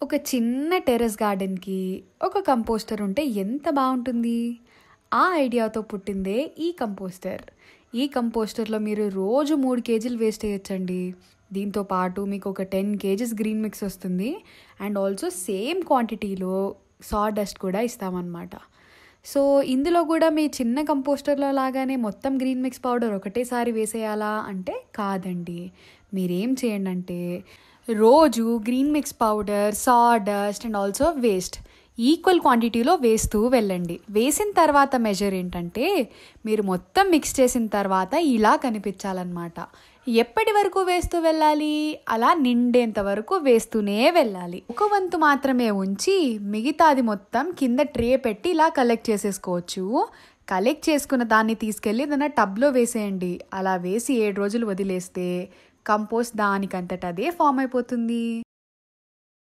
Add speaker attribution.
Speaker 1: ఒక చిన్న టెర్రస్ గార్డెన్‌కి ఒక కంపోస్టర్ ఉంటే ఎంత బావుంటుంది? ఆ ఐడియాతో పుట్టిందే ఈ కంపోస్టర్. ఈ కంపోస్టర్‌లో మీరు రోజు 3 కేజీలు వేస్ట్ చేయొచ్చండి. దీంతో పాటు మీకు ఒక 10 కేజీస్ గ్రీన్ మిక్స్ వస్తుంది. అండ్ ఆల్సో సేమ్ క్వాంటిటీలో సాడస్ట్ కూడా ఇస్తామన్నమాట. సో, ఇందులో కూడా మీ చిన్న కంపోస్టర్‌లో లాగానే మొత్తం గ్రీన్ మిక్స్ పౌడర్ ఒకటేసారి వేసేయాలా అంటే కాదండి. మీరేం చేయండంటే రోజు green mix powder, sawdust and also waste equal క్వాంటిటీలో వేస్తూ వెళ్ళండి. వేసిన తర్వాత మెజర్ ఏంటంటే మీరు మొత్తం మిక్స్ చేసిన తర్వాత ఇలా కనిపించాలన్నమాట. ఎప్పటి వరకు వేస్తూ వెళ్ళాలి? అలా నిండేంత వరకు వేస్తూనే వెళ్ళాలి. ఒక వంతు మాత్రమే ఉంచి మిగతాది మొత్తం కింద ట్రే పెట్టి ఇలా కలెక్ట్ చేసేసుకోవచ్చు. కలెక్ట్ చేసుకున్న దాన్ని తీసుకెళ్ళి ఏదైనా టబ్లో వేసేయండి. అలా వేసి 7 రోజులు వదిలేస్తే కంపోస్ట్ దానికంతట అదే ఫామ్ అయిపోతుంది.